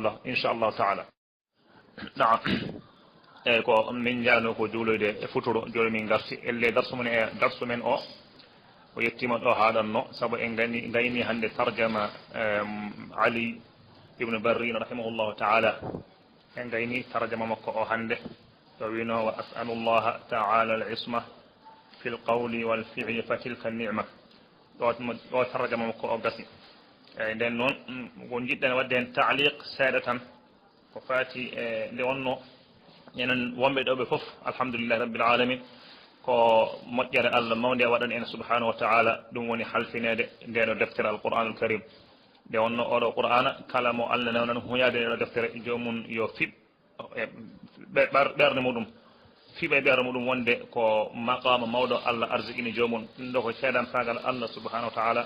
Allah inchallahu taala. Naam, eyyi ko min jaano ko juuloyde e futuro joni min garti elle darsu men e darsu men o yettima ɗo haaɗanno saabu en gayni hannde tarjama Ali ibnu Barrin rahimahullahu taala. En gayni tarjama makko o hannde to wino wa as'alu llaha taala al isma fi l qawli wal fi'li fa tilka ni'ma. ɗo tarjama makko o gasi. eyyi nden noon ko jiɗɗen wadde hen taaliq seeɗa tan ko faati e nde wonno enen wonɓe ɗo ɓe fof alhamdulillahi rabbil alamin ko moƴƴere Allah mawde waɗani en subhanahu wa taala ɗum woni halfinede ndeɗo deftere alqur'anul karim. nde wonno oɗo qur'ana kala mo Allah nawnan huyade ndeɗo deftere jomum yo fiɓ ɓerde muɗum fiɓe ɓerde muɗum wonde ko maqama mawɗo Allah arsiqini jomum. ɗum ɗo ko ceedan sagal Allah subhanahu wa taala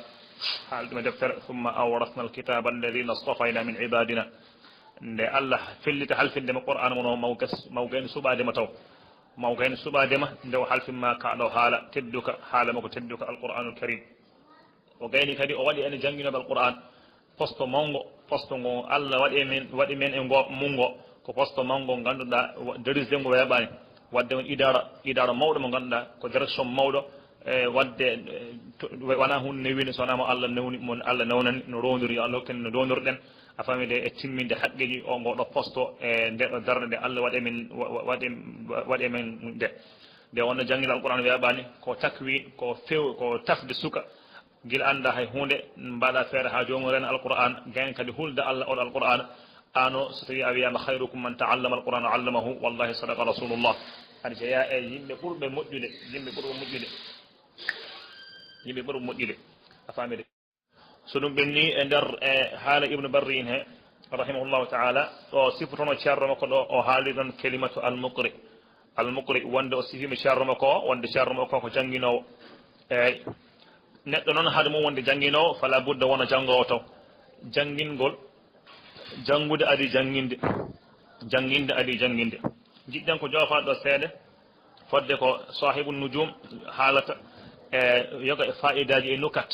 haal ɗum e deftere summa awrasna alkitaba alladina stafayna min ibadina. nde Allah fellita halfindema qur'ana mono mawgayno suɓadema taw mawgayno suɓadema nde o halfinma kaɗo haala tedduka haala makko tedduka alqur'anul karim. o gayni kadi o waɗi ene jangginoɓe alqur'an poste mawgo poste ngo Allah waɗi men e mungo ko poste mawgo ganduɗa darisde ngo weeɓani wadde on idara mawɗo mo ganduɗa ko direction mawɗo wadde wona hunde newide so wonama Allah newni mon Allah newnani no rondiri Allah hokken no donirɗen a famide e timminde haqqeji o ngoɗo poste e ndeɗo darde nde Allah waɗe men nde wonno janggil alqur'an weeɓani ko takwi ko few ko tafde suka guila anda hay hunde mbaɗa feere ha jomum rena alqur'an gayni kadi hulde Allah oɗo alqur'an ano so tawi a wiyama hayrukum man ta'allama alqur'ana wa 'allamahu wallahi sadaqa rasulullah. aɗa jeeya e yimɓe ɓurɓe moƴƴude a famide. so ɗum ɓenni e nder haala ibnu Barrin he rahimahullahu taala o sifotono ceerno makko ɗo o haali ɗon kalimatu almuqri wonde o sifima ceerno makko o wonde ceerno makko ko jangginowo. eyyi neɗɗo noon haade mum wonde jangginowo fala budda wona janngowo taw. janngude adi jannginde adi jannginde. jiɗɗen ko joofaɗo seeɗa fodde ko sahibu nujum haalata yoga e fa'idaji e nukat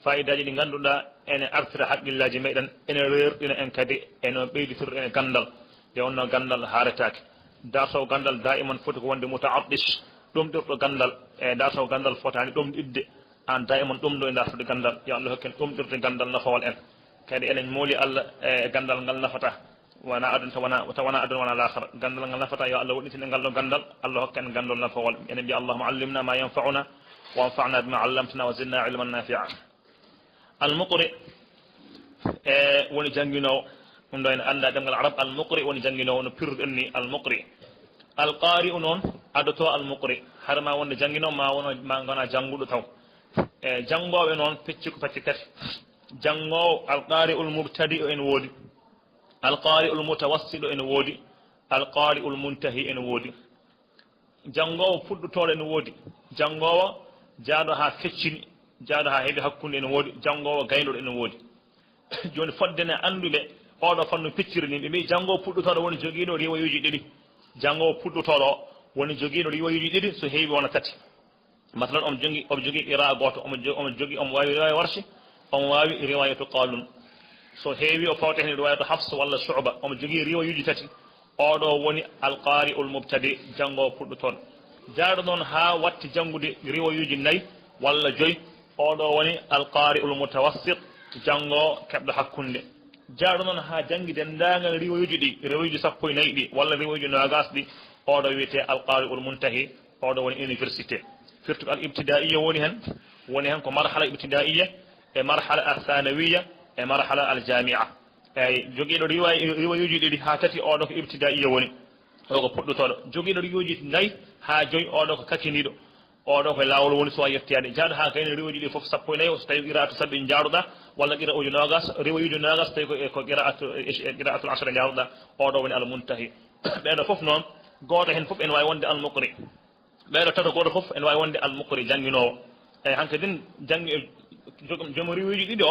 fa'idaji ɗi ngannduɗa ene artira haqqillaji meɗen ene reerɗina en kadi ene ɓeyditirɗo ene gandal nde wonno gandal haaretake. dartowo gandal daiman foti ko wonde muta'addis ɗumɗirɗo gandal dartowo gandal fotani ɗumɗidde an daiman ɗumɗo e dartude gandal yo Allah hokken ɗumɗirde gandal nafawal en kadi enen mooli Allah e gandal ngal nafata wona aduna tawana aduna wona lahara gandal ngal nafata yo Allah woɗɗitine ngal ɗo gandal Allah hokken gandol nafawal. enen mbiya allahuma allimna ma yanfa'una wa anfa'na bima 'allamtana wa zidna ilman nafi'a. almuqri woni jangginowo ɗum ɗo ene anda ɗemgal arab almuqri woni jangginowo no pirruɗen ni almuqri. alqari u noon adoto almuqri har ma wonde jangginowo ma gona jannguɗo taw. janngoɓe noon pecci ko pecci tati. janngowo alqari ul mubtadi o ene woodi alqari ul mutawassiɗo ene woodi alqari ul muntahi ene woodi. janngowo fuɗɗotoɗo ene woodi janngowo jaaɗo ha feccini jaaɗo ha heeɓi hakkunde ene woodi janngowo gaynoɗo ene woodi. joni foddene anduɓe oɗo fanno pecciri ni ɓe mbi janngowo puɗɗotoɗo woni joguiɗo riwoyuji ɗiɗi janngowo puɗɗotoɗo o woni joguiɗo riwoyuji ɗiɗi so heewi wona tati. masalan omo jogui qira'a goto omo wawi riwaya warshi omo wawi riwayatu qalun so heewi o fawta hen riwayatu hafs walla shu'ba omo jogui riwayuji tati oɗo woni alqari ul mubtadi janngowo puɗɗotoɗo. jaaɗo noon ha watti janngude riwayuji nayyi walla joyyi oɗo woni alqari ul mutawassit janngowo keɓɗo hakkunde. jaaɗo noon ha janggi dendagal riwayuji ɗi riwayuji 14 ɗi walla riwayuji nogas ɗi oɗo wiyete alqari ul muntahi oɗo woni université. firtu al ibtidaiya woni hen ko marhala ibtidaiya e marhala athanawiya e marhala al jamia. eyyi joguiɗo riwayuji ɗiɗi ha tati oɗo ko ibtidaiya woni o ko puɗɗotoɗo. joguiɗo riwayuji nayyi ha joyyi oɗo ko kacciniɗo oɗo koye lawol woni suwa yettiyade. jaaɗo ha kayne riwayuji ɗi foof 14 so tawi qira'atu sabbi jaaruɗa walla qira'uji nogas riwayuji nogas tawi ko qira'atul ashra jaaruɗa oɗo woni al muntahi. ɓeɗo foof noon goto hen foof ene wawi wonde al muqri. ɓeɗo tato goto foof ene wawi wonde al muqri jangginowo. eyyi hankkadin joom riwayuji ɗiɗi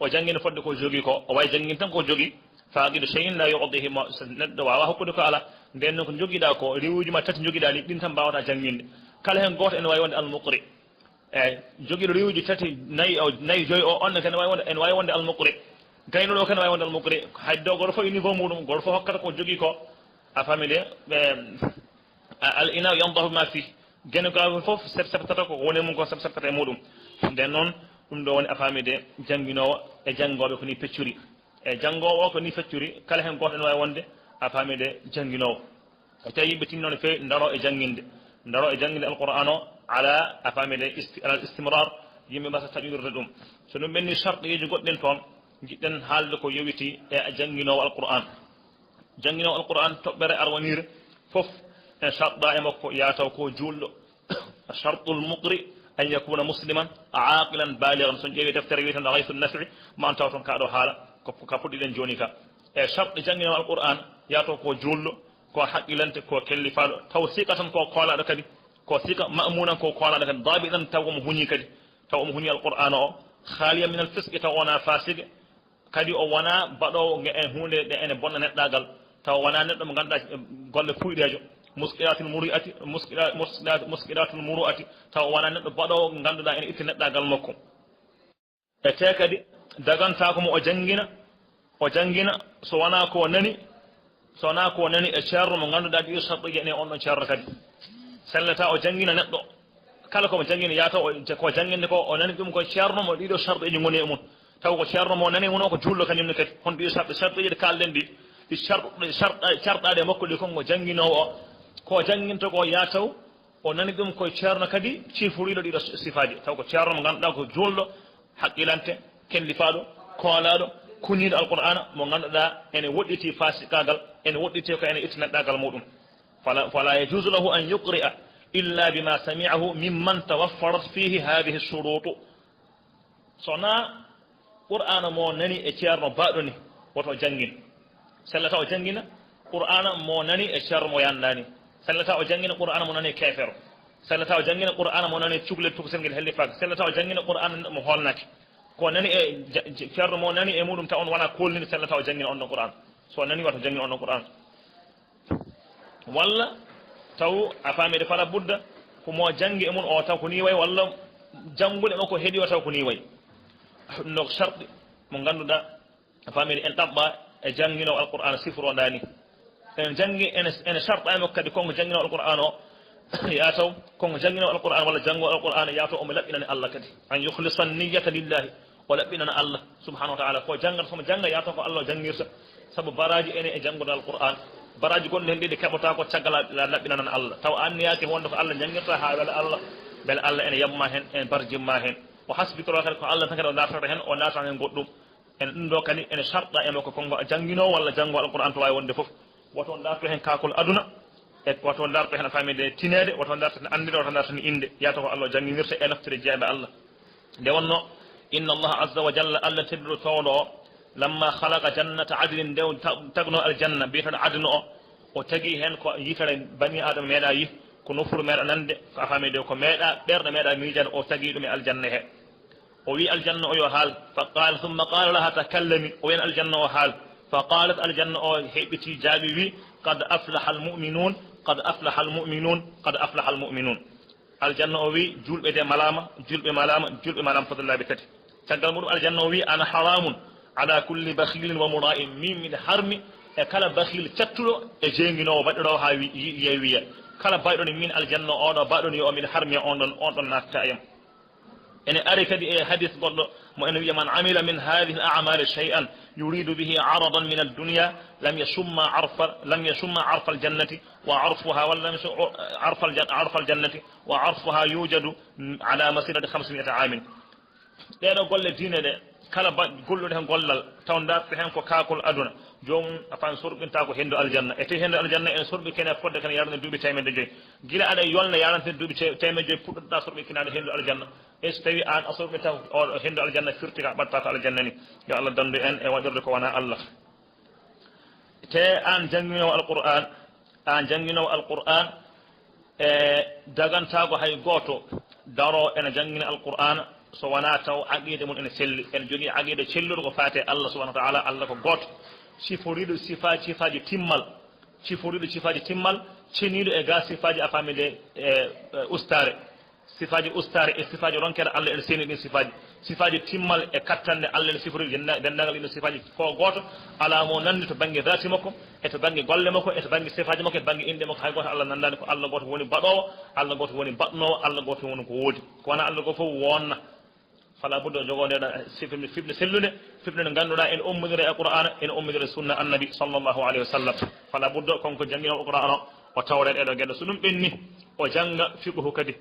o janggino fodde ko jogui ko o wawi janggin tan ko jogui faqidu shay'in la yu'dihi neɗɗo wawa hokkude ko ala. nden noon ko joguiɗa ko riwuji ma tati joguiɗa ni ɗin tan mbawata jangginde kala hen goto ene wawi wonde almuqri. eyyi joguiɗo riwuji tati nayyi joyyi o on ene wawi wonde almuqri. gaynoɗo kene wawi wonde almuqri haydo goto fof niveau muɗum goto fof hokkata ko jogui ko a famide al ina yandahu ma fi gene gawol fof septata ko woni mum ko septata e muɗum nden noon ɗum ɗo woni a famide janguinowo e janggoɓe ko ni peccuri e janggowo o ko ni feccuri kala hen goto ene wawi wonde a famide janguinowo e tawi yimɓe tinnono fewi daro e jangguinde alquran o ala a famide ala istimrar yimɓe mbasa taƴodirde ɗum so ɗum ɓenni charte ji goɗɗen toon jiɗɗen haalde ko yowiti e janguinowo alquran toɓɓere arwanire foof en charɗa e makko yataw ko julɗo chartul muqri an yakuna musliman aqilan baligan son ƴeewi deftere wiyeten gaysu nafi ma an taw toon kaɗo haala ka puɗɗiɗen joni ka e charɗe janguinowo alquran yataw ko julɗo ko haqqilante ko kellifaɗo taw sika tan ko koolaɗo kadi ko sika mamunan ko koolaɗo kadi daabi ɗan taw omo huñi kadi taw omo huñi alqur'ana o haaliya min al fisqe taw wona fasige kadi o wona baɗowo e hunde ɗe ene bonna neɗɗagal taw wona neɗɗo mo ganduɗa golle fuyɗejo muskilatul muru'ati taw wona neɗɗo baɗowo ganduɗa ene itti neɗɗagal makko e te kadi daganta komo o jangina so wona ko nani e ceerno mo ganduɗa ɗi sarɗuji ene on ɗon ceerno kadi sellata o jangina neɗɗo kala komo jangina yataw ko janginde ko o nani ɗum ko ceerno mo ɗiɗo sarɗuji goni e mum taw ko ceerno mo nani muno ko julɗo kañumne kadi hon ɗi sarɗuji ɗe kalɗen ɗi ɗi carɗaɗe e makko ɗi konko janginowo o ko janginta ko yataw o nani ɗum koye ceerno kadi ciforiɗo ɗiɗo sifaji taw ko ceerno mo ganduɗa ko julɗo haqqilante kellifaɗo koolaɗo kuñiɗo alqur'ana mo ganduɗa ene woɗɗiti fasikagal ene woɗɗiti ko ene itti neɗɗagal muɗum fala yajuzu lahu an yuqri'a illa bima sami'ahu mimman tawaffarat fihi hadihi shurutu sona qur'ana mo nani e ceerno baɗo ni woto jangin sellata o jangina qur'ana mo nani e ceerno mo yandani sellata o jangina qur'ana mo nani e kefero sellata o jangina qur'ana mo nani e cukalel tukusel ngel helli faka sellata o jangina qur'ana mo holnaki ko nani e ceerno mo nani e muɗum taw on wona kolnide sellata o jangina on ɗon qur'an so nani wato jangina on ɗon qur'an walla taw a famide fala budda komo jangi e mum o taw ko ni way walla jangude makko heeɗi o taw ko ni way no charɗi mo ganduɗa a famide en ɗaɓɓa e jangguinowo alqur'ana sifrodani en jangi ene charɗa makko kadi konko jangguinowo alqur'an o yataw konko jangguinowo alqur'an walla janggo alqur'ana yataw omo laɓɓinani allah kadi an yuhlisa niyata lillahi o laɓɓinana allah subhanahu wa taala ko janggata somo jangga yataw ko allah o janggirta saabu baraji ene e janggude alqur'an baraji gonɗi hen ɗiɗi keɓata ko caggal laɓɓinanan allah taw anniyaki wonde ko allah janggirta ha beele allah ene yamma hen ene barjimma hen o hasbitoro kadi ko allah tan kadi o dartata hen o natata hen goɗɗum ene ɗum ɗo kadi ene charɗa e makko konko jangginowo walla janggo alqur'an to wawi wonde foof woto darto hen kakol aduna e woto darto hen a famide tinede woto darto hen andide woto darto hen inde yata ko allah jangguirta e naftire jeeɓe allah nde wonno inna allaha azza wa jalla allah tedduɗo towɗo o lamma khalaqa jannata adlin ndew tagno aljanna mbiyeten adna o tagui hen ko yitere bani adama meeɗa yi ko nofuru meeɗa nande ko a famide ko meeɗa ɓerɗe meeɗa miijade o tagui ɗum e aljanna he o wi aljanna o yo haal fa qala thumma qala laha takallami o wiyen aljanna o haal fa qalat aljanna o heɓɓiti jaaɓi wi qad aflaha almuminun qad aflaha almuminun qad aflaha almuminun aljanna o wi julɓe de malama julɓe malama fadlillahi tati caggal muɗum aljanna o wi ana haramun ala kulli bakhilin wa mura'in min min harmi e kala bakhil cattuɗo e jeeguinowo baɗɗoɗo ha yewiya kala bayɗo ni min aljanna oɗo baɗoni o min harmi on ɗon natta yam ene ari kadi e hadith goɗɗo mo ene wiya man amila min hadihi al a'mali shay'an yuridu bihi aradan min ad-dunya lam yashumma arfa al-jannati wa arfuha wala lam arfa al-jannati wa arfuha yujadu ala masirati 500 amin ɗeɗo golle diine ɗe kala golluɗo hen gollal taw darta hen ko kakol aduna jomum afan sorɓinta ko hendu aljanna e te hendu aljanna en sorɓi kene fodde kene yarande duuɓi 100 gila aɗa yolna yarante duuɓi 100 puɗɗoɗa sorɓi kinade hendu aljanna e so tawi an a sorɓinta o hendu aljanna firti ka ɓatta ko aljanna ni yo allah dandu en e waɗirde ko wona allah te an jangguinowo alqur'an e dagantago hay goto daro ene jangguina alqur'ana so wona taw aqide mum ene selli ene jogui aqide celluɗo ko faate allah subahanahu wa taala allah ko goto siforiɗo sifaji timmal ceniɗo e ga sifaji a famide ustare sifaji ustare e sifaji ronkere allah ene seeni ɗin sifaji sifaji timmal e kattande Allah ne sifori dendagal ino sifaji ko goto ala mo nandi to bangi zati makko e to bangi golle makko e to bangi sifaji makko e bangi inde makko hay goto Allah nandani ko Allah goto woni baɗowo Allah goto woni batnowo Allah goto woni ko woodi ko wana Allah goto fof wonna fala buddo jogoneɗa fibne sellude fibne nde ganduɗa ene ummidire e qur'ana ene ummidire sunna annabi sallllahu alayhi wa sallam fala buddo konko jangguino qur'an o tawre ɗeɗo gueɗe so ɗum ɓenni o jangga fiqhu kadi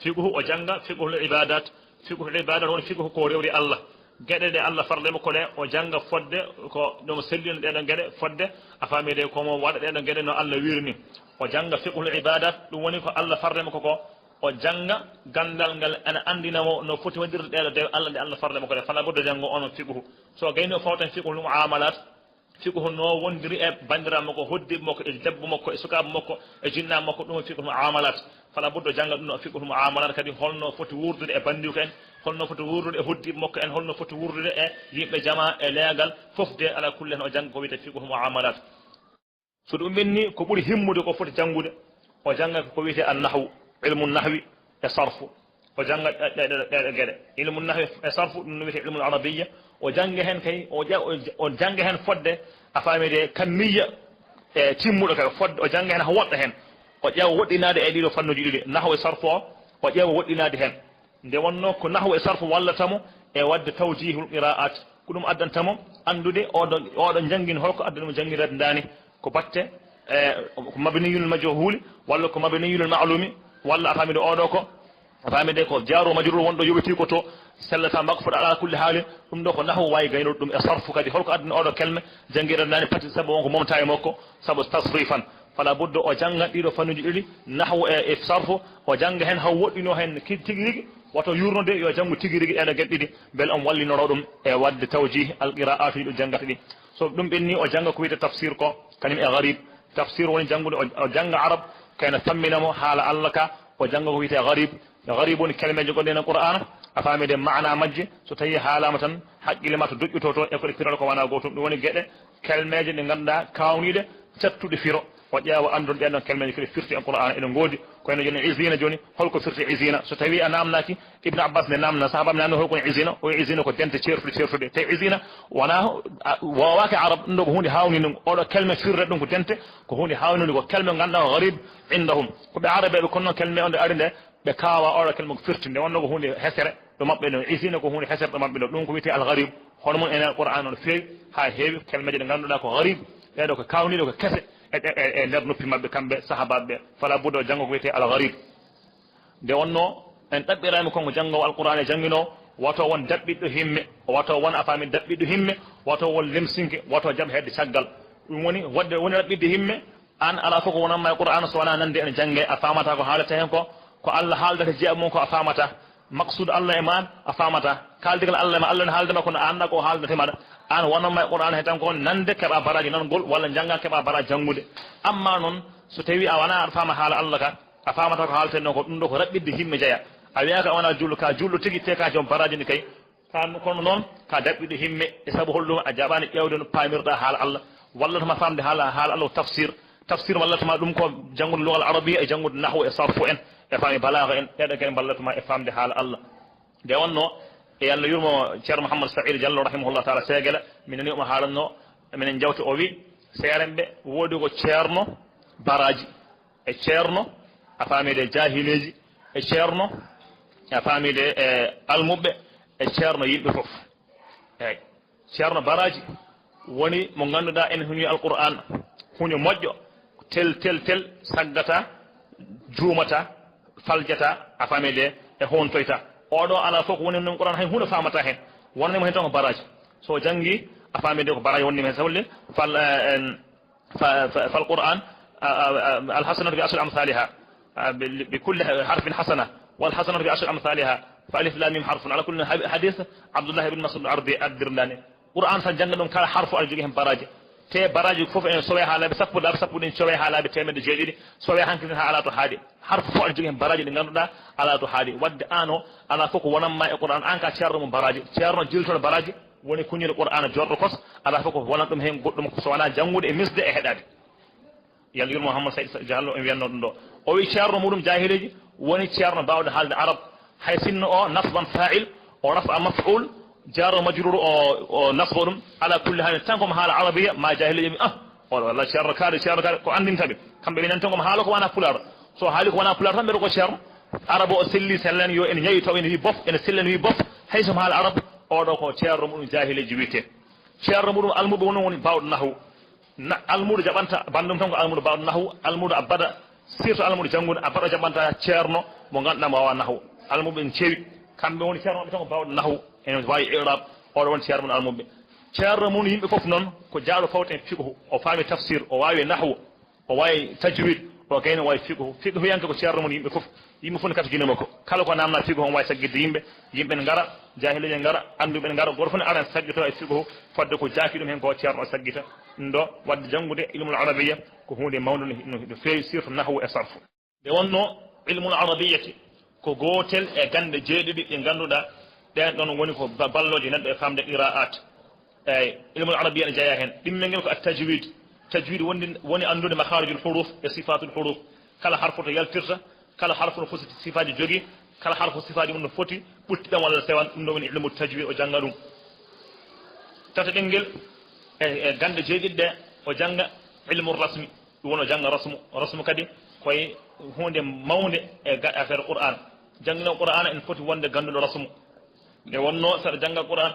fiqhu o jangga fiqhul ibadat fiqhul ibadat woni fiqhu ko rewri Allah gueɗe ɗe Allah farlema ko ɗe o jangga fodde ko ɗomo sellino ɗeɗo gueɗe fodde a famide komo waɗa ɗeɗo gueɗe no Allah wirni o jangga fiqhul ibadat ɗum woni ko Allah farlema koko o jangga gandal ngal ene andinamo no foti waɗirde ɗeɗo de Allah nde Allah farlema ko ɗe fala budde janggo onon fiqhu so gayno fawtan fiqhul muamalat fiqhu no wondiri e bandiraɓe makko hoddiɓe makko e debbo makko e sukaɓe makko e jinnaɓe makko ɗum fiqhul muamalat fala buddo jangga ɗum no fiqhul muamalat kadi holno foti wurdude e bandiwko en holno foti wurdude e hoddiɓe makko en holno foti wurdude e yimɓe jama e leegal fof de ala kulle hen o jangga ko wiyete fiqhul muamalat so ɗum ɓenni ko ɓuuri himmude ko foti janggude o jangga ko wiyete an nahwu ilmu nahwi e sarfu o jangga ɗeɗo gueɗe ilmu nahwi e sarfu ɗum no wiyete ilmu arabiyya o jangga hen kay o jangga hen fodde a famide kammiya e timmuɗo kay fodde o jangga hen ha woɗɗa hen o ƴeewa woɗɗinade e ɗiɗo fannuji ɗiɗi nahwu e sarfu o ƴeewa woɗɗinade hen nde wonno ko nahwu e sarfu wallatamo e wadde tawjihul qira'at ko ɗum addantamo andude oɗo jangguini holko addanimo jangguirade dani ko batte ko mabniyul majhuli walla ko mabniyul ma'lumi walla a famide oɗo ko a famide ko jaaro majrur wonɗo yoɓeti ko to sellata makko foɗa ala kulli haalin ɗum ɗo ko nahwu wawi gaynoɗo ɗum e sarfu kadi holko addani oɗo kelme jangguirade dani pati saabu wonko momta e makko saabu tasrifan fala buddo o jangga ɗiɗo fannuji ɗiɗi nahwu e sarfu o jangga hen haw woɗɗino hen tigui rigui woto yurnude yo janggu tigui rigui ɗeɗo gueɗe ɗiɗi beele on wallinoro ɗum e wadde tawjih al qira'at ɗo janggata ɗi so ɗum ɓenni o jangga ko wiyete tafsir ko kañum e garib tafsir woni janggude o jangga arab kayno tamminamo haala Allah ka o jangga ko wiyete garib woni kelmeje gonɗe e qur'ana a famide mana majje so tawi haalama tan haqqille ma to doƴƴuto e ko ɗe firata ko wona gotum ɗum woni gueɗe kelmeje ɗe ganduɗa kawnide cattuɗe firo o ƴeewa andude ɗenɗon kelmeje kadi firti e qur'an eɗen goodi koyno joni isina joni holko firti isina so tawi a namnaki ibne abbas ne namna sahaba mi namni holko ne isina o isina ko dente certude tawi isina wona wowake arab ɗum ɗo ko hunde hawni ɗum oɗo kelme firre ɗum ko dente ko hunde hawnude ko kelme ganduɗa ko garib indahum ko ɓe arabeɓe kono noon kelme onde ari nde ɓe kawa oɗo kelme ko firti nde wonno ko hunde hesere ɗo mabɓe ɗo isina ko hunde hesere ɗo mabɓe ɗo ɗum ko wiyete al garib hono mon ene qur'an o no fewi ha heewi kelmeje ɗe ganduɗa ko garib ɓeɗo ko kawniɗo ko kese e nder noppi mabɓe kamɓe sahabaɓe ɓe fala buddo janggo ko wiyete al garib nde wonno en ɗaɓɓirami konko janggowo alqur'an e jangguino wato won daɓɓiɗɗo himme wato won a faami daɓɓiɗɗo himme wato won lemsinke wato jaam hedde caggal ɗum woni wadde woni ɗaɓɓidde himme an ala fof ko wonanma e qur'an so wona nande ene jangge a famata ko haalata hen ko Allah haaldata jeeya mum ko a famata maqsude Allah e ma a famata kaldigal Allah e ma Allah ne haaldema kono anda ko haaldatemaɗa an wonanma e qur'an he tan ko nande keɓa baraji nangol walla jangga keɓa baraji janggude amma noon so tawi a wona aɗa faama haala Allah ka a famata ko haalten noon ko ɗum ɗo ko raɓɓidde himme jeeya a wiyaka wona jullo ka jullo tigui te ka joom baraji ni kay kono noon ka daɓɓiɗo himme e saabu holɗum a jaɓani ƴewde no pamirɗa haala Allah wallatama famde haala Allah tafsir wallatama ɗum ko janggude lugal arabia e janggude nahwu e sarfu en e faami balaga en ɗeɗo kene ballatuma e famde haala Allah nde wonno e Allah yurmo ceerno Mouhamadou Saïd Diallo rahimahullah taala seeguela minen omo haalanno minen jawti o wi seeren ɓe woodi ko ceerno baraji e ceerno a faamide jahileji e ceerno a faamide e almuɓɓe e ceerno yimɓe fof eyyi ceerno baraji woni mo ganduɗa en huñi alqur'an huño moƴƴo tel saggata juumata faljata a famide e hontoyta oɗo ala fof ko woni non qur'an hay hunde famata hen wonnimo hen tan ko baraji so janggi a famide ko baraji wonnima hen sawle fal qur'an alhasanatu bi ashri amthaliha بكل حرف حسنة والحسنة بعشر أمثالها فألف لام ميم حرف على كل حديث عبد الله بن مسعود عرضي الدرلاني قرآن سجن كان حرف أرجوهم براج te baraji fof en sowe haalaɓe sappo ɗin sowe haalaɓe temedde jeeɗiɗi sowe hankkinen ha ala to haaɗi har fof aɗa jogui hen baraji ɗi ganduɗa ala to haaɗi wadde an o ala fof ko wonanma e qur'an an ka ceerno mo baraji ceerno jiltoɗo baraji woni kuñude qur'an jorɗo kos ala fof ko wonat ɗum hen goɗɗum so wona janggude e misde e heɗade yalla yurmo Mouhamadou Saïd Diallo en wiyanno ɗum ɗo o wi ceerno muɗum jahileji woni ceerno mbawɗo haalde arab hay sinno o nasban fa'il o rafa maf'ul jaro majrur o nasbo ɗum ala kulli hal tan kom haala arabia ma jahiliya mi walla ceerno kaari ko andintaɓe kamɓe ɓe nan tan kom haala ko wona pular so haali ko wona pular tan ɓeɗo ko ceerno arabe o selli sellen yo ene ñayi taw ene wi bof ene sellen wi bof hay somo haala arabe oɗo ko ceerno muɗum jahileji wiyete ceerno muɗum almuɓe wono woni bawɗo nahwu almuɗo jaɓanta bandum tan ko almuɗo bawɗo nahwu almuɗo abbada surtout almuɗo janggude abbada jaɓanta ceerno mo ganduɗa mo wawa nahwu almuɓe en ceewi kamɓe woni ceerno maɓɓe tan ko bawɗo nahwu ene wawi irab oɗo woni ceerno mum almuɓe ceerno mum yimɓe foof noon ko jaaɗo fawten fiqhu o faami tafsir o wawi nahwu o wawi tajwid o kayne wawi fiqhu yanke ko ceerno mum yimɓe foof yimɓe fof ne kata guinema ko kala ko namna fiqhu on wawi saggidde yimɓe ne gara jahiliya ne gara anduɓe ne gara goto fof ne ara saggito e fiqhu fodde ko jaaki ɗum hen ko ceerno o saggita ɗum ɗo wadde janggude ilmul arabiyya ko hunde mawde no fewi surtout nahwu e sarfu nde wonno ilmul arabiyyati ko gotel e gande jeeɗiɗi ɗi ganduɗa ɗen ɗon woni ko balloje neɗɗo e famde qira'at eyyi ilmul arabiyya ne jeeya hen ɗimmel ngel ko at tajwid woni andude makharijul huruf e sifatul huruf kala harfu to yaltirta kala harfu no foti sifaji jogui kala harfu sifaji mum no foti ɓurtiɗam walla sewan ɗum ɗo woni ilmu tajwid o jangga ɗum tata ɗengel e gande jeeɗiɗi ɗe o jangga ilmu rasmi ɗum woni o jangga rasmu kadi koye hunde mawde e affaire qur'an janggino qur'an en foti wonde ganduɗo rasmu nde wonno saɗa jangga qur'an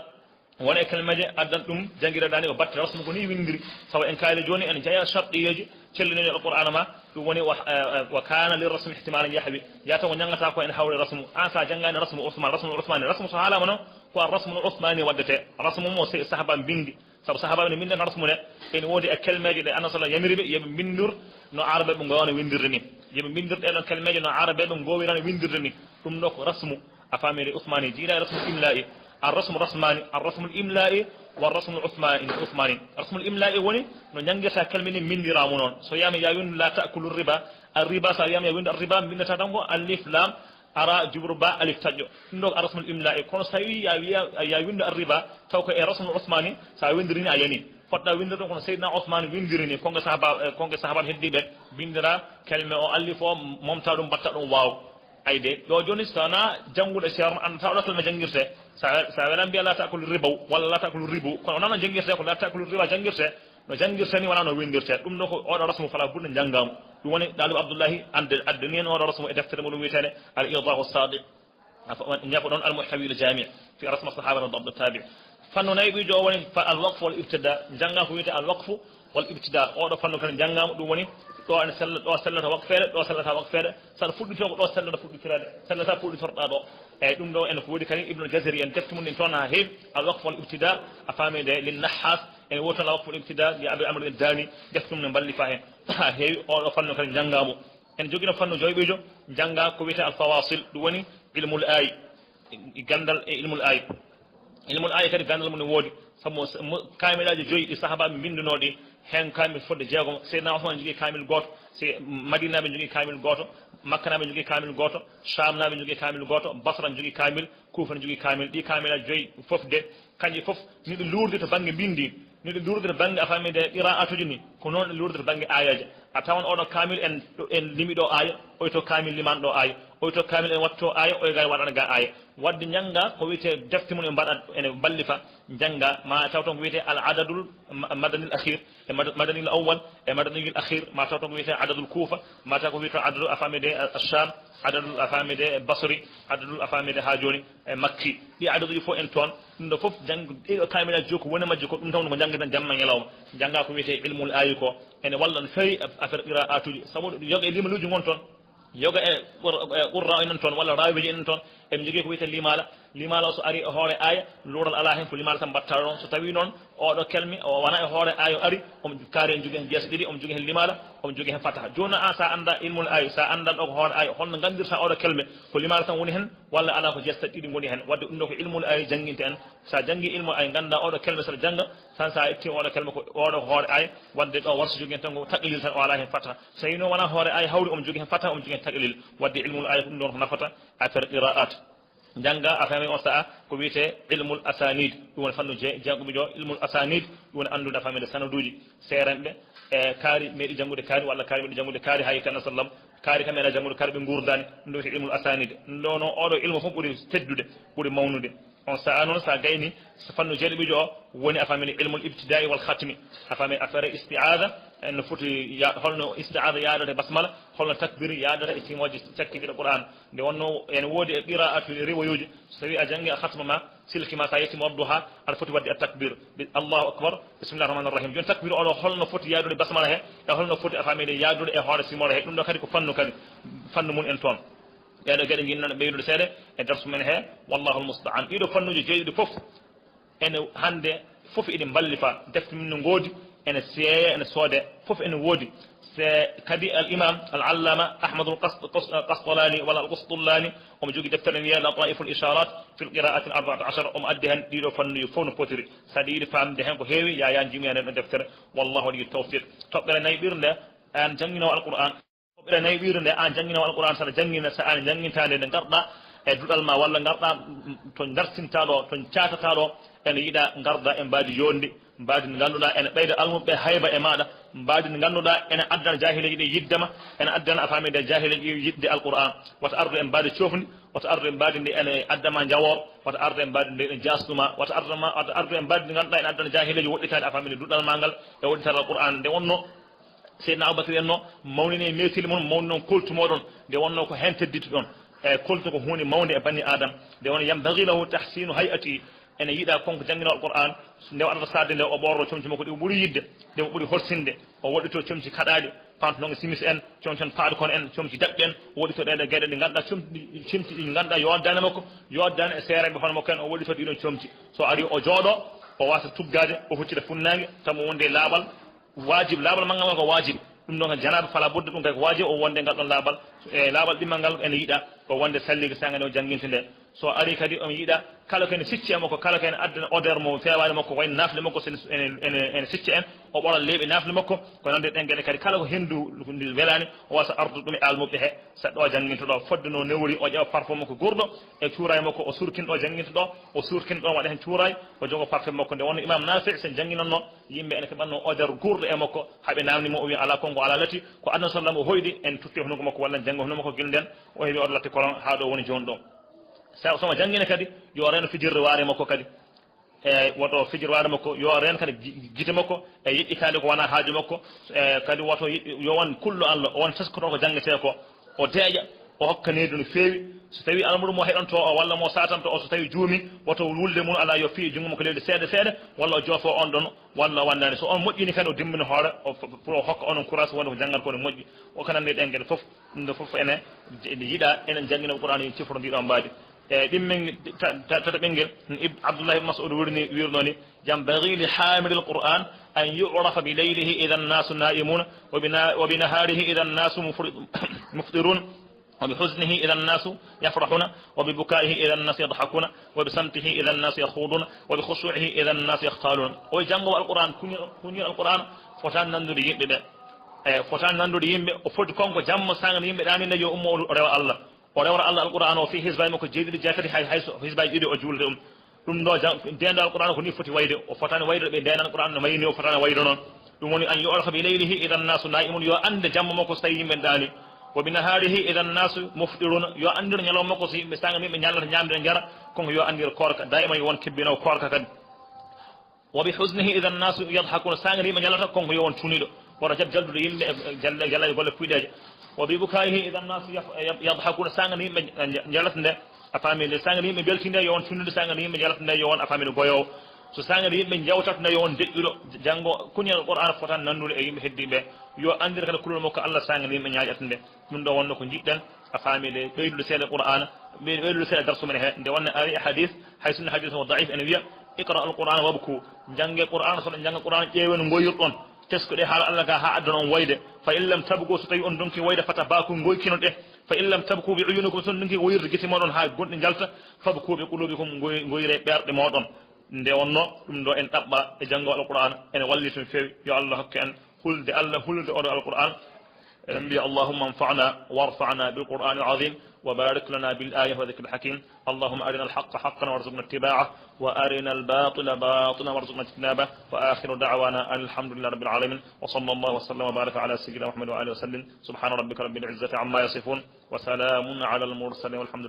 wona e kalmaje addan ɗum jangguireɗani ko batte rasmu ko ni windiri sabu en kaali joni en jeeya sharɗiyeji celliniɗe alqur'ana ma ɗum woni wa kana lirrasmi ihtimalan yahwi yataw ko jangata ko en hawre rasmu an sa janggani rasmu ousmane rasmu so haalama noon ko a rasmu ousmani waddete rasmu mo sahaba bindi sabu sahabaɓe ne mbindan rasmu ne ene woodi e kelmeje ɗe annabi sallam yamiriɓe yoɓe bindur no arabe ɓe gowano windirde ni yoɓe bindir ɗeɗon kelmeje no arabe ɓe gowirano windirde ni ɗum ɗo ko rasmu a famiri ousmani jiiɗa rasmu imla'i الرسم الرسماني الرسم الإملائي والرسم العثماني الرسم الإملائي وني no jangirta kalmini mindiramu noon so yama ya win la ta'kulu riba sa yama ya win riba bindata tan ko alif lam ara jubru ba alif tajjo ɗum ɗo arrasmu l'imla'i kono so tawi ya windo arriba taw ko e rasmu l'ousmani sa windirini a yani poɗɗa windirde kono seydina ousmane windirini konge sahabaɓe heddiɓe bindira kalme o alif o momta ɗum mbatta ɗum waw ayde ɗo joni sowona jangguɗe ceerno andata oɗo kalme jangguirte sa welan mbiya la ta'kulu ribaw walla la ta'kulu ribu kono nana jangguirte ko la ta'kulu riba jangguirte no jangguirte ni wona no windirte ɗum ɗo ko oɗo rasmu fala ɓurɗo janggamu ɗum woni ɗalibu abdoullahi addani hen oɗo rasmu e deftere muɗum wiyetede al idahu sadiq ñafa ɗon al muhtawi l jami fi rasma sahaba wa dabd tabi fanno nayi ɓijo o woni al waqfu wal ibtida jangga ko wiyete al waqfu wal ibtida oɗo fanno kadi janggamu ɗum woni ɗo ene sella ɗo sellata waqfeede ɗo sellata waqfeede saɗa fuɗɗito ko ɗo sellata fuɗɗitirade sellata fuɗɗitorɗa ɗo eyyi ɗum ɗo ene ko woodi kadi ibnu jazari en defti mum ɗin toon ha heewi al waqfu wal ibtida a faamide lin nahas ene woodi toon al waqfu wal ibtida li abi amre el dani defti mum ne mballi fa hen ha heewi oɗo fanno kadi janggamo en joguino fanno joyɓejo jangga ko wiyete al fawasil ɗum woni ilmul ayi gandal e ilmul ayi kadi gandal mum ne woodi sabu kamilaji joyyi ɗi sahabaɓe mbindunoɗi hen kamil fodde jeegom seydna ousmane jogui kamil goto madinaɓe jogui kamil goto makkanaɓe jogui kamil goto chamnaɓe jogui kamil goto basra jogui kamil kufa ne jogui kamil ɗi kamilaji joyyi foof de kanƴi foof niɗo lurde to banggue bindi niɗo lurde to banggue a famide qira'atuji ni ko noon ɗo lurde to banggue ayaji a tawan oɗo kamil en limiɗo aya oyto kamil limanɗo aya oyto kamil en watto aya oy gay waɗana ga aya wadde jangga ko wiyete defte mum e mbaɗa ene ballifa jangga ma taw ton ko wiyete al adadul madanil akhir e madanil awwal e madanil akhir ma taw ton ko wiyete adadul kufa ma taw ko wiyete adadul afamide asham adadul afamide basri adadul afamide ha joni e makki ɗi adaduji fof en toon ɗum ɗo foof jang ɗiɗo kamilaji jokko woni majji ko ɗum taw ko jangguitan jamma ñalawma jangga ko wiyete ilmul ayi ko ene walla no fewi affaire qira'atuji sabu yoga e limaluji gon toon yoga e qurra enen toon walla rawiji enen toon eɓe jogui ko wiyete limala o so ari e hoore aya luural ala hen ko limala tan mbatta ɗon so tawi noon oɗo kelmi o wona e hoore aya o ari omo kaari en jogui hen jeesa ɗiɗi omo jogui hen limala omo jogui hen fataha joni an sa anda ilmul ayi sa andan ɗo ko hoore aya holno gandirta oɗo kelme ko limala tan woni hen walla ala ko jeesa ɗiɗi goni hen wadde ɗum ɗo ko ilmul ayi jangguinte en sa jangui ilmul ayi ganda oɗo kelme saɗa jangga tan sa itti oɗo kelme ko oɗo ko hoore aya wadde ɗo warta jogui hen tan ko taqlil tan o ala hen fataha so yino wona hoore aya hawri omo jogui hen fataha omo jogui hen taqlil wadde ilmul ayi ɗum ɗon ko nafata affaire qira'at jangga a fami on sa'a ko wiyete ilmul asanid ɗum woni fannu jangguɓe jo ilmul asanid ɗum woni andude a famide sanaduji serenɓe e kaari meeɗi janggude kaari walla kaari meeɗi janggude kaari hay tan sallam kaari kam meeɗa janggude kaari ɓe gurdani ɗum ɗo wiyete ilmul asanid ɗum ɗo noon oɗo ilmu fof ɓuuri teddude ɓuuri mawnude on sa'a noon sa gayni so fannu jeeɗiɓijo o woni a famini ilmul ibtidai wal khatmi a fami affaire isti'ada en foti holno isti'ada yaadata basmala holno takbir yaadata e timoji cakkiɗiɗo qur'an nde wonno en woodi e qira'atu riwayoji so tawi a jangi a khatma ma silki ma sa yettimo wadduha aɗa foti wadde a takbir allahu akbar bisimillahi rahmani rahim joni takbir oɗo holno foti yaadude basmala he e holno foti a famide yaadude e hoore simore he ɗum ɗo kadi ko fannu mun en toon ɓeɗo gueɗe jinnono ɓeydude seeɗa e darsu men he wallahu almustaan ɗiɗo fannuji jeeyiɗi foof ene hande foof eɗi ballifa defte min no goodi ene seeya ene soode foof ene woodi se kadi al imam al allama ahmadul qastalani walla al qastullani omo jogui deftere wiye lataiful isharat fi l qira'ati al 14 omo addi hen ɗiɗo fannuji fof no potiri saɗa yiiɗi famde hen ko heewi ya jimi hen ɗo deftere wallahu waɗi tawfiq toɓɓere nayyi ɓirnde an jangginowo alquran toɓɓere nayyi ɓirnde an jangginowo alquran saɗa janggina sa an janggintade nde garɗa e duɗal ma walla garɗa to dartintaɗo to catataɗo ene yiiɗa garda e mbadi yondi mbadi ndi ganduɗa ene ɓeyda almuɓe hayba e maɗa mbadi ndi ganduɗa ene addana jahileji ɗi yiddema ene addana a famide jahileji ɗi yidde alquran wata ardu e mbadi cofdi wata ardu e mbadi ndi ene addama jawor wata ardu e mbadi ndi ene jasduma wata ardu e mbadi ndi ganduɗa ene addana jahileji woɗɗitade a famide duɗal ma ngal e woɗɗitade alquran nde wonno seydna aboubacry en no mawnini e mettili mon mawni noon koltu moɗon nde wonno ko hen tedditi ɗon e koltu ko hunde mawde e banni adama nde wonno yambagi lahu tahsinu hay'ati ene yiiɗa konko janggino alquran nde waɗata sadde nde o ɓorro comci makko ɗi o ɓuuri yidde nde o ɓuuri horsinde o woɗɗito comci kaɗaɗi pantalon simis en comci en paadekon en comci daɓɓe en o woɗɗito ɗeɗe gueɗe ɗe ganduɗa comci ɗi ganduɗa yoddani makko yoddani e seereɓe hono makko en o woɗɗito ɗiɗon comci so ari o jooɗo o wasa tuggade o huccita funnague tamo wonde laaɓal wajib laaɓal maggal ngal ko wajib ɗum ɗon janaɓe fala budde ɗum kay ko wajib o wonde ngal ɗon laaɓal e laaɓal ɗimmal ngal ene yiiɗa o wonde salligue sagane o janguinte nde so ari kadi omo yiiɗa kala ko ene sicci e makko kala ko ene addana odeur mo fewani makko wayno nafle makko ene sicci en o ɓoɗa leeɓe nafle makko ko nande ɗen gueɗe kadi kala ko hendu ndi welani o wasa ardude ɗum e almuɓe he saɗɗo o janguinto ɗo fodde no newri o ƴeewa parfum makko gurɗo e cuuray makko o surkinɗo janguinto ɗo o surkinɗo waɗa hen cuuray o jogo parfum makko nde wonno imam nafi sen janguinanno yimɓe ene keɓanno odeur gurɗo e makko haaɓe namnimo o wi ala konko ala lati ko adna sallam o hoyɗi en tutti hunnuko makko walla en janggo hunnuko makko guilɗen o heewi oɗo latti kolon ha ɗo woni joni ɗo somo janggine kadi yo reno fijirde waare makko kadi e woto fijir waare makko yo ren kadi gite makko e yiɗɗitade ko wona haaju makko e kadi woto yo won kullo Allah o won taskoto ko janggete ko o deeƴa o hokka needu no feewi so tawi almuɗum mo heɗonto o walla mo satanto o so tawi juumi woto wulde mum ala yo fii junngo makko leydi seeɗa seeɗa walla o joofo on ɗon walla wandani so on moƴƴini kadi o dimmini hoore pour o hokka onon courage wonde ko janggat ko ne moƴƴi o kanande ɗen gueɗe fof ɗum ɗo fof ene yiiɗa enen janggino Qur'an yo ciforo ndiɗo mbaadi e ɗimmen tata ɓenguel Abdullah ibn Mas'ud wirnoni yambagi li hamili l-Qur'an an yu'rafa bi laylihi idha an-nasu na'imuna wa bi naharihi idha an-nasu muftirun وبحزنه إذا الناس يفرحون وببكائه إذا الناس يضحكون وبسمته إذا الناس يخوضون وبخشوعه إذا الناس يختالون ويجانغو القرآن كوني القرآن فتان نندو يمبه فتان نندو يمبه وفوت كونغو جام سان يمبه داني نيو أمو روا الله وروا الله القرآن وفي حزباي مكو جيدي جاكري حيث حزباي جيدي أجول ɗum ɗo denda alquran ko ni foti wayde o fotani wayde ɓe dena alquran no mayni o fotani wayde noon ɗum woni an yu'rafa bi laylihi idha an-nasu na'imun yo ande jamma makko so tawi yimɓe dani وبنهاره إذا الناس مفطرون يو أندر نيالو مكو سي مستانغ مي نيالata ñamde njara kon yo andir korka daima won kibbino korka kadi وبحزنه إذا الناس يضحكون سانغ مي ñalata kon yo won tunido wara jaldude yimɓe jalla golle puyɗeje وببكائه إذا الناس يضحكون سانغ مي ñalata nde afami le sangani yimɓe beltinde yo won tunnude sangani yimɓe jalata nde yo won afami goyowo so sangani yimɓe jawtata nde yo won deƴƴuɗo janggo kuñal Qur'an fotan nannude e yimɓe heddiɓe yo andir kala kulol makko Allah sangani yimɓe ñaƴata nde ɗum ɗo wonno ko jiɗɗen a famile ɓeydude seeɗa Qur'an ɓeydude seeɗa darsu men he nde wonno ari hadith hay sunna hadith o daif ene wiya iqra al-Qur'an wabku jange Qur'an so janga Qur'an ƴeewen goyirɗon teskuɗe haala Allah ga ha addana on wayde fa in lam tabgu so tawi on donki wayde fata baku goykino ɗe fa in lam tabku bi uyunikum son donki woyirde gite moɗon ha gonɗe jalta fabku bi qulubikum goyire ɓerɗe moɗon nde wonno ɗum ɗo en ɗaɓɓa e janngo alquran ene walliti no feewi yo Allah hokke en hulde Allah hulde oɗo alquran en mbiya allahumma anfa'na warfa'na bilqur'ani alazim وبارك لنا بالآية وذكر الحكيم اللهم أرنا الحق حقا وارزقنا اتباعه وأرنا الباطل باطلا وارزقنا اجتنابه وآخر دعوانا أن الحمد لله رب العالمين وصلى الله وسلم وبارك على سيدنا محمد وآله وسلم سبحان ربك رب العزة عما يصفون وسلام على المرسلين والحمد لله